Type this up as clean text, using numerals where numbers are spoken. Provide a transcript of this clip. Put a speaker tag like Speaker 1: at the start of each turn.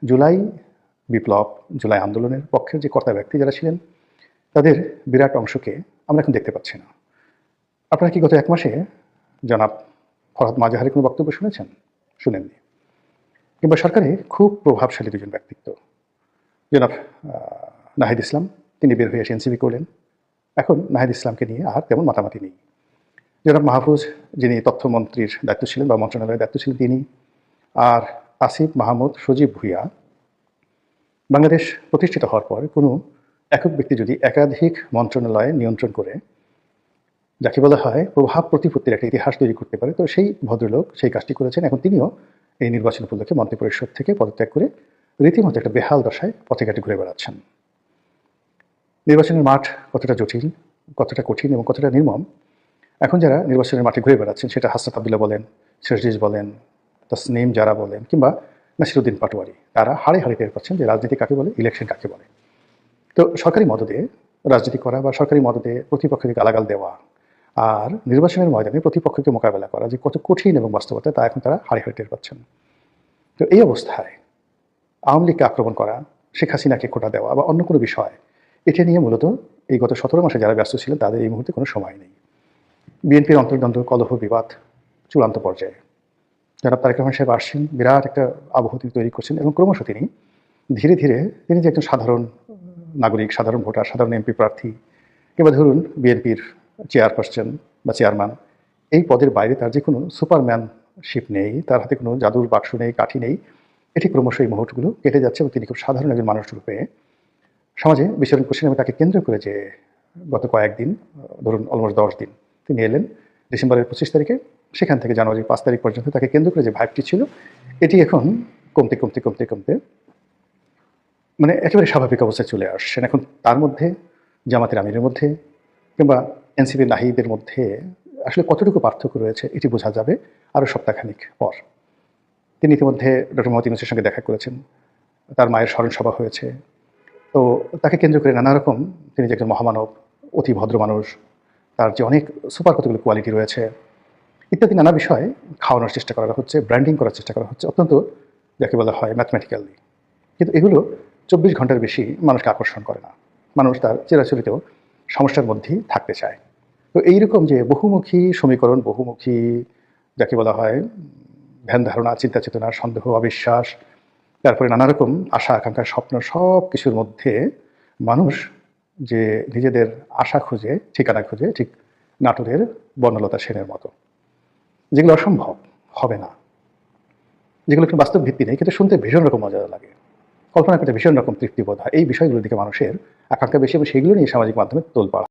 Speaker 1: জুলাই বিপ্লব, জুলাই আন্দোলনের পক্ষের যে কর্তা ব্যক্তি যারা ছিলেন, তাদের বিরাট অংশকে আমরা এখন দেখতে পাচ্ছি না। আপনারা কি গত 1 মাসে জনাব ফরহাদ মাজাহারের কোনো বক্তব্য শুনেছেন? শুনেননি। কিংবা সরকারে খুব প্রভাবশালী দুজন ব্যক্তিত্ব, জনাব নাহিদ ইসলাম, তিনি বের হয়ে এসে এনসিপি করলেন। এখন নাহিদ ইসলামকে নিয়ে আর তেমন মাতামাতি নেই। জনাব মাহফুজ, যিনি তথ্যমন্ত্রীর দায়িত্ব ছিলেন বা মন্ত্রণালয়ের দায়িত্ব ছিলেন, তিনি, আর আসিফ মাহমুদ সজীব ভুইয়া। বাংলাদেশ প্রতিষ্ঠিত হওয়ার পর কোনো একক ব্যক্তি যদি একাধিক মন্ত্রণালয় নিয়ন্ত্রণ করে, যাকে বলা হয় প্রভাব প্রতিপত্তির একটা ইতিহাস তৈরি করতে পারে, তো সেই ভদ্রলোক সেই কাজটি করেছেন। এখন তিনিও এই নির্বাচন উপলক্ষে মন্ত্রিপরিষদ থেকে পদত্যাগ করে রীতিমতো একটা বেহাল দশায় পথে ঘাটে ঘুরে বেড়াচ্ছেন। নির্বাচনের মাঠ কতটা জটিল, কতটা কঠিন এবং কতটা নির্মম, এখন যারা নির্বাচনের মাঠে ঘুরে বেড়াচ্ছেন, সেটা হাসনাত আব্দুল্লাহ বলেন, সিরাজুল বলেন, তাসনিম যারা বলেন, কিংবা নাসিরুদ্দিন পাটোয়ারি, তারা হাড়ে হাড়ে টের পাচ্ছেন যে রাজনীতি কাকে বলে, ইলেকশন কাকে বলে। তো সরকারি মদদে রাজনীতি করা বা সরকারি মদদে প্রতিপক্ষকে গালাগাল দেওয়া আর নির্বাচনের ময়দানে প্রতিপক্ষকে মোকাবেলা করা যে কত কঠিন এবং বাস্তবতা, তা এখন তারা হাড়ে হাড়ে টের পাচ্ছেন। তো এই অবস্থায় আওয়ামী লীগকে আক্রমণ করা, শেখ হাসিনাকে খোঁটা দেওয়া বা অন্য কোনো বিষয়, এটা নিয়ে মূলত এই গত 17 মাসে যারা ব্যস্ত ছিলেন তাদের এই মুহূর্তে কোনো সময় নেই। বিএনপির অন্তর্দ্বন্দ্ব, কলহ, বিবাদ চূড়ান্ত পর্যায়ে। জনাব তারেক রহমান সাহেব আসছেন, বিরাট একটা আবহ তিনি তৈরি করছেন এবং ক্রমশ তিনি ধীরে ধীরে তিনি যে একজন সাধারণ নাগরিক, সাধারণ ভোটার, সাধারণ এমপি প্রার্থী, কিংবা ধরুন বিএনপির চেয়ারপারসন বা চেয়ারম্যান, এই পদের বাইরে তার যে কোনো সুপারম্যানশিপ নেই, তার হাতে কোনো জাদুর বাক্স নেই, কাঠি নেই। এটি ক্রমশ এই মুহূর্তগুলো কেটে যাচ্ছে এবং তিনি খুব সাধারণ একজন মানুষ রূপে সমাজে বিচরণ করছেন। এবং তাকে কেন্দ্র করে যে গত কয়েকদিন, ধরুন অলমোস্ট 10 দিন, তিনি এলেন ডিসেম্বরের 25 তারিখে, সেখান থেকে জানুয়ারির 5 তারিখ পর্যন্ত তাকে কেন্দ্র করে যে ভাইবটি ছিল, এটি এখন কমতে কমতে কমতে কমতে মানে একেবারে স্বাভাবিক অবস্থায় চলে আসছেন। এখন তার মধ্যে, জামাতের আমিরের মধ্যে, কিংবা এনসিপির নাহিদের মধ্যে আসলে কতটুকু পার্থক্য রয়েছে এটি বোঝা যাবে আরও সপ্তাহখানিক পর। তিনি ইতিমধ্যে ডক্টর মোহাম্মদ ইউনূসের সঙ্গে দেখা করেছেন, তার মায়ের স্মরণ সভা হয়েছে। তো তাকে কেন্দ্র করে নানা রকম, তিনি যে একজন মহামানব, অতি ভদ্র মানুষ, তার যে অনেক সুপার কতগুলো কোয়ালিটি রয়েছে ইত্যাদি নানা বিষয় খাওয়ানোর চেষ্টা করা হচ্ছে, ব্র্যান্ডিং করার চেষ্টা করা হচ্ছে, অত্যন্ত যাকে বলা হয় ম্যাথমেটিক্যালি। কিন্তু এগুলো 24 ঘন্টার বেশি মানুষকে আকর্ষণ করে না। মানুষ তার চিরাচরিত সমস্যার মধ্যেই থাকতে চায়। তো এইরকম যে বহুমুখী সমীকরণ, বহুমুখী যাকে বলা হয় ধ্যান ধারণা, চিন্তা চেতনা, সন্দেহ, অবিশ্বাস, তারপরে নানা রকম আশা আকাঙ্ক্ষা, স্বপ্ন, সব কিছুর মধ্যে মানুষ যে নিজেদের আশা খুঁজে, ঠিকানা খুঁজে, ঠিক নাটোরের বর্ণলতা সেনের মতো, যেগুলো অসম্ভব, হবে না, যেগুলো একটু বাস্তব ভিত্তি নেই, কিন্তু শুনতে ভীষণ রকম মজা লাগে, কল্পনা করতে ভীষণ রকম তৃপ্তিবোধ হয়। এই বিষয়গুলোর দিকে মানুষের আকাঙ্ক্ষা বেশি এবং সেগুলো নিয়ে সামাজিক মাধ্যমে তোলপাড়।